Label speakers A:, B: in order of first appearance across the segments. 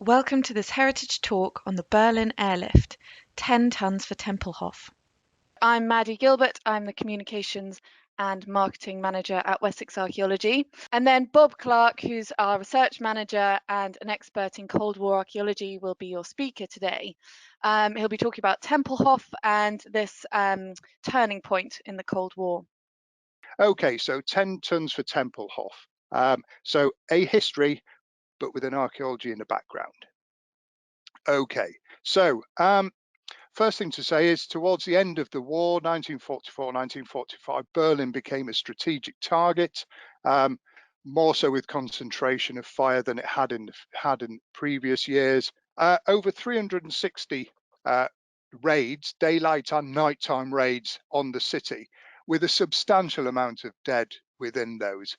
A: Welcome to this heritage talk on the Berlin Airlift, 10 tons for Tempelhof. I'm Maddie Gilbert, I'm the Communications and Marketing Manager at Wessex Archaeology. And then Bob Clarke, who's our Research Manager and an expert in Cold War archaeology, will be your speaker today. He'll be talking about Tempelhof and this turning point in the Cold War.
B: Okay, so 10 tons for Tempelhof. So a history, but with an archaeology in the background. Okay, so first thing to say is towards the end of the war, 1944, 1945, Berlin became a strategic target, more so with concentration of fire than it had in previous years. Over 360 raids, daylight and nighttime raids on the city, with a substantial amount of dead within those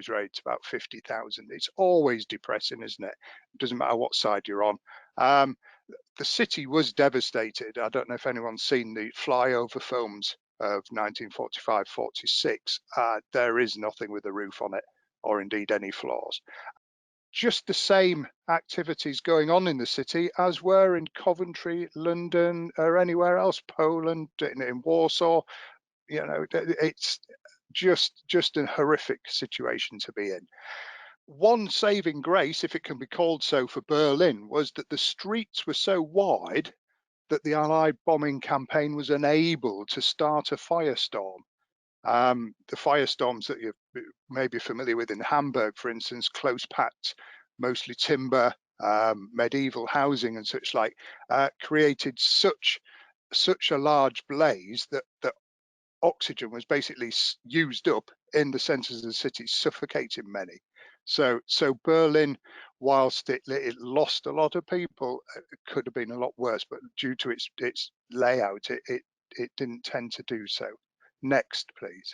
B: raids, about 50,000. It's always depressing, isn't it? It doesn't matter what side you're on. The city was devastated. I don't know if anyone's seen the flyover films of 1945-46. There is nothing with a roof on it, or indeed any floors. Just the same activities going on in the city as were in Coventry, London, or anywhere else, Poland, in Warsaw. You know, it's just a horrific situation to be in. One saving grace, if it can be called so, for Berlin was that the streets were so wide that the Allied bombing campaign was unable to start a firestorm. The firestorms that you may be familiar with in Hamburg, for instance, close-packed, mostly timber, medieval housing and such like, created such a large blaze that oxygen was basically used up in the centres of the city, suffocating many. So Berlin, whilst it lost a lot of people, it could have been a lot worse, but due to its layout, it didn't tend to do so. Next, please.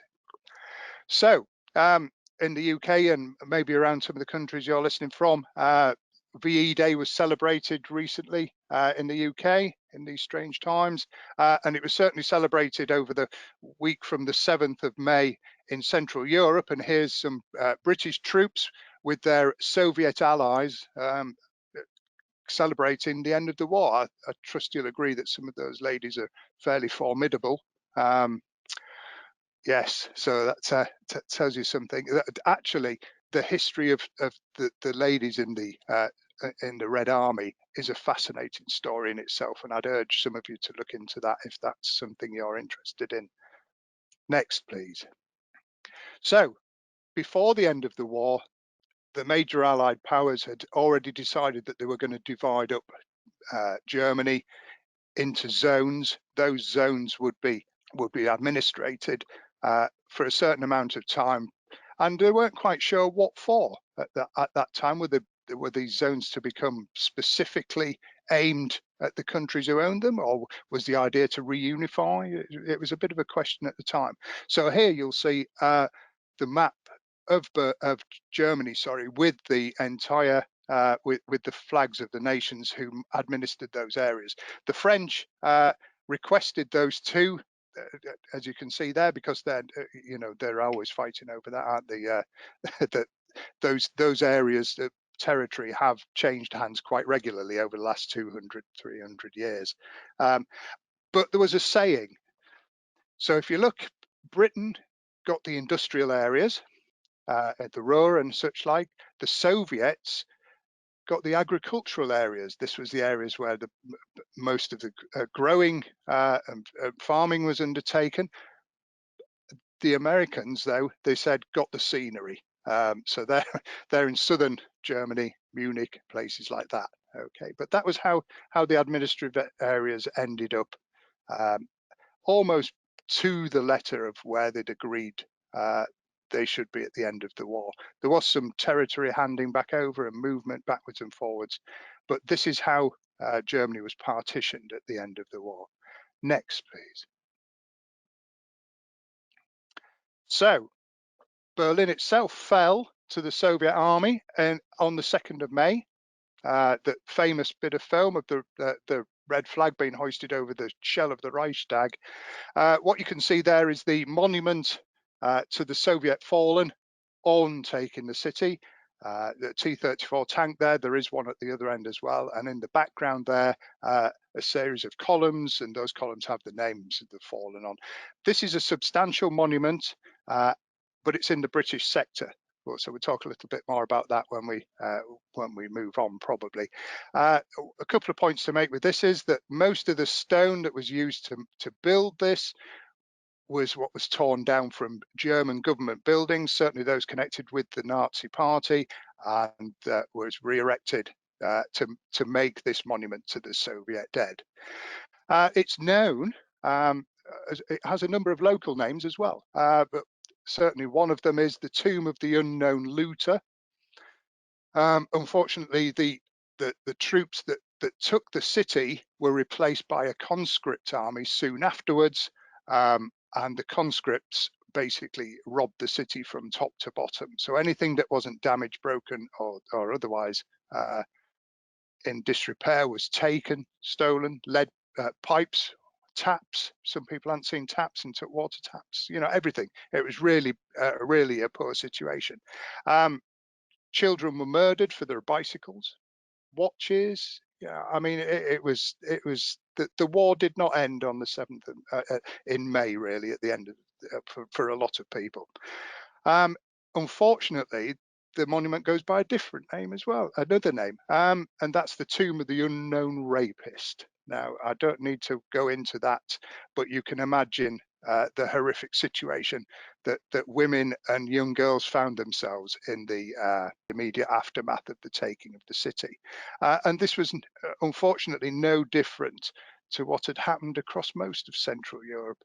B: So in the UK and maybe around some of the countries you're listening from, VE Day was celebrated recently in the UK in these strange times, and it was certainly celebrated over the week from the 7th of May in Central Europe. And here's some British troops with their Soviet allies celebrating the end of the war. I trust you'll agree that some of those ladies are fairly formidable. Yes, so that tells you something. Actually, the history of the ladies in the Red Army is a fascinating story in itself, and I'd urge some of you to look into that if that's something you're interested in. Next, please. So, before the end of the war, the major Allied powers had already decided that they were going to divide up Germany into zones. Those zones would be administrated for a certain amount of time, and they weren't quite sure what for at that time. Were these zones to become specifically aimed at the countries who owned them, or was the idea to reunify? It was a bit of a question at the time. So here you'll see the map of Germany, sorry, with the entire with the flags of the nations who administered those areas. The French requested those two, as you can see there, because they're always fighting over that, aren't they? Those areas of territory have changed hands quite regularly over the last 200, 300 years. But there was a saying. So if you look, Britain got the industrial areas, at the Ruhr and such like. The Soviets got the agricultural areas. This was the areas where most of the growing and farming was undertaken. The Americans, though, they said, got the scenery. So they're in southern Germany, Munich, places like that. Okay, but that was how the administrative areas ended up, almost to the letter of where they'd agreed they should be at the end of the war. There was some territory handing back over and movement backwards and forwards, but this is how Germany was partitioned at the end of the war. Next, please. So Berlin itself fell to the Soviet army, and on the 2nd of May, the famous bit of film of the red flag being hoisted over the shell of the Reichstag. What you can see there is the monument to the Soviet fallen on taking the city. the T-34 tank there is one at the other end as well. And in the background there, a series of columns, and those columns have the names of the fallen on. This is a substantial monument, but it's in the British sector. So we'll talk a little bit more about that when we move on, probably. A couple of points to make with this is that most of the stone that was used to build this was what was torn down from German government buildings, certainly those connected with the Nazi Party, and was re-erected to make this monument to the Soviet dead. It's known, it has a number of local names as well, but certainly one of them is the Tomb of the Unknown Looter. Unfortunately, the troops that took the city were replaced by a conscript army soon afterwards, and the conscripts basically robbed the city from top to bottom. So anything that wasn't damaged, broken, or otherwise in disrepair was taken, stolen. Lead pipes, taps. Some people hadn't seen taps and took water taps. You know, everything. It was really a poor situation. Children were murdered for their bicycles, watches. Yeah, I mean, it was the war did not end on the 7th in May, really, at the end of for a lot of people. Unfortunately, the monument goes by a different name as well, another name, and that's the Tomb of the Unknown Rapist. Now, I don't need to go into that, but you can imagine the horrific situation that women and young girls found themselves in the immediate aftermath of the taking of the city. And this was unfortunately no different to what had happened across most of Central Europe.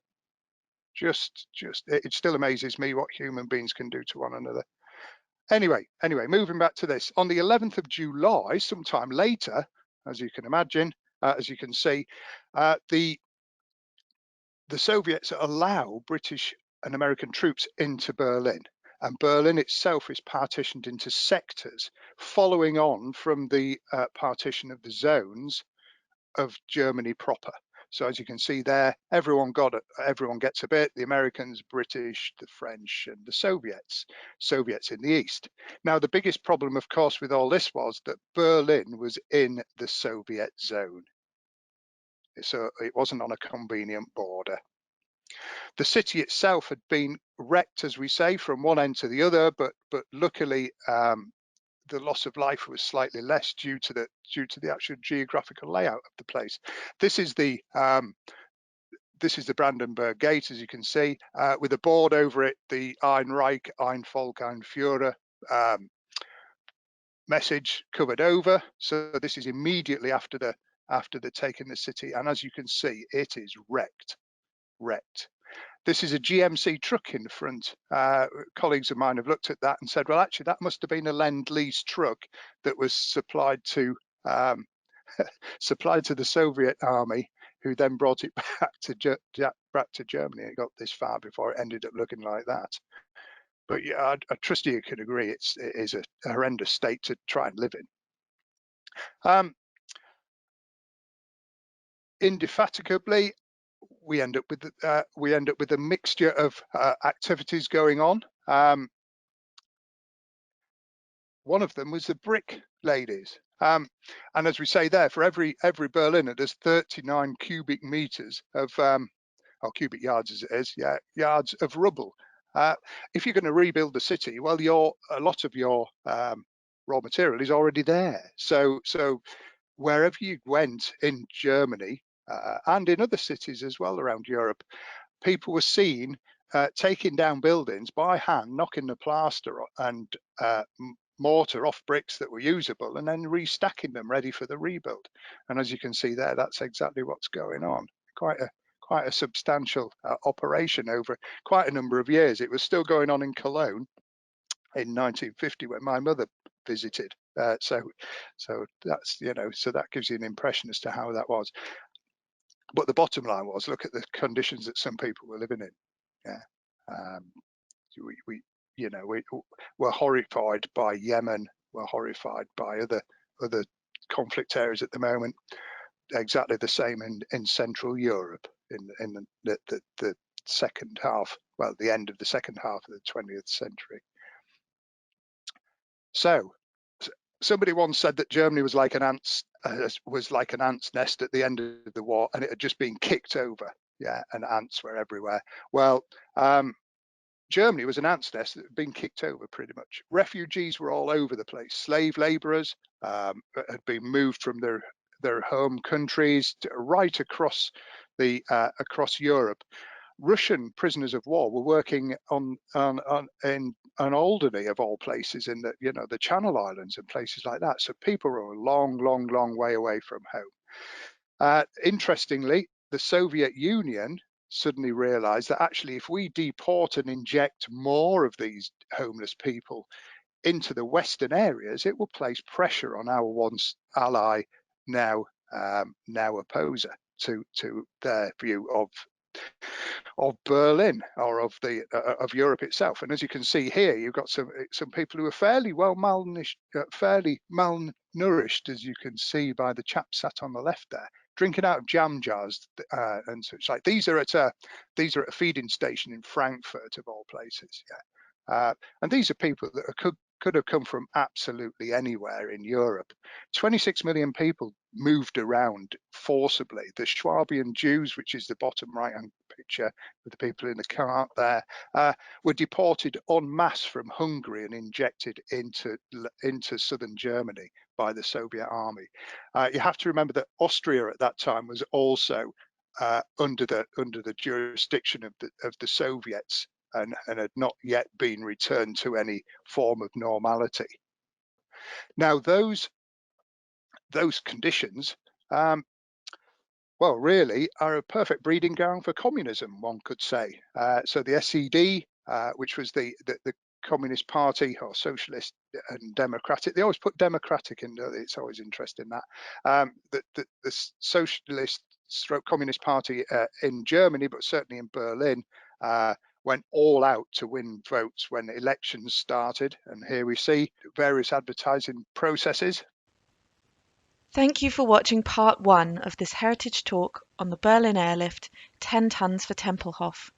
B: It still amazes me what human beings can do to one another. Anyway, moving back to this, on the 11th of July, sometime later, as you can imagine, as you can see, the Soviets allow British and American troops into Berlin, and Berlin itself is partitioned into sectors, following on from the partition of the zones of Germany proper. So as you can see there, everyone gets a bit, the Americans, British, the French, and the Soviets in the east. Now, the biggest problem, of course, with all this was that Berlin was in the Soviet zone. So it wasn't on a convenient border. The city itself had been wrecked, as we say, from one end to the other, but luckily the loss of life was slightly less due to the actual geographical layout of the place. This is the Brandenburg Gate, as you can see, with a board over it, the Ein Reich, ein Volk, ein Führer message covered over. So this is immediately after the taking the city, and as you can see, it is wrecked. This is a GMC truck in the front. Colleagues of mine have looked at that and said, well, actually, that must have been a Lend-Lease truck that was supplied to the Soviet army, who then brought it back to Germany. It got this far before it ended up looking like that. But yeah, I trust you can agree it is a horrendous state to try and live in. Indefatigably, we end up with a mixture of activities going on. One of them was the brick ladies, and as we say there, for every Berliner, there's 39 cubic meters of or cubic yards as it is, yards of rubble. If you're going to rebuild the city, well, a lot of your raw material is already there. So wherever you went in Germany and in other cities as well around Europe, people were seen taking down buildings by hand, knocking the plaster and mortar off bricks that were usable, and then restacking them ready for the rebuild. And as you can see there, that's exactly what's going on. Quite a substantial operation over quite a number of years. It was still going on in Cologne in 1950 when my mother visited. So that's, so that gives you an impression as to how that was. But the bottom line was, look at the conditions that some people were living in. Yeah. We're horrified by Yemen. We're horrified by other conflict areas at the moment. Exactly the same in Central Europe in the second half, well, the end of the second half of the 20th century. So somebody once said that Germany was like an ant's nest at the end of the war, and it had just been kicked over. Yeah, and ants were everywhere. Well, Germany was an ant's nest that had been kicked over pretty much. Refugees were all over the place. Slave labourers had been moved from their home countries right across across Europe. Russian prisoners of war were working in Alderney, of all places, in the Channel Islands and places like that. So people were a long way away from home. Interestingly, the Soviet Union suddenly realized that actually if we deport and inject more of these homeless people into the western areas, it will place pressure on our once ally, now opposer, to their view of Berlin, or of Europe itself. And as you can see here, you've got some people who are fairly malnourished, as you can see by the chap sat on the left there, drinking out of jam jars and such like. These are at a feeding station in Frankfurt, of all places. Yeah, and these are people that could have come from absolutely anywhere in Europe. 26 million people moved around forcibly. The Swabian Jews, which is the bottom right-hand picture with the people in the cart there, were deported en masse from Hungary and injected into southern Germany by the Soviet army. You have to remember that Austria at that time was also under the jurisdiction of the Soviets, and had not yet been returned to any form of normality. Now, those conditions, well, really are a perfect breeding ground for communism, one could say. So the SED, which was the Communist Party, or Socialist and Democratic, they always put Democratic in there, it's always interesting that. The Socialist stroke Communist Party in Germany, but certainly in Berlin, went all out to win votes when elections started. And here we see various advertising processes.
A: Thank you for watching part 1 of this heritage talk on the Berlin Airlift, 10 tons for Tempelhof.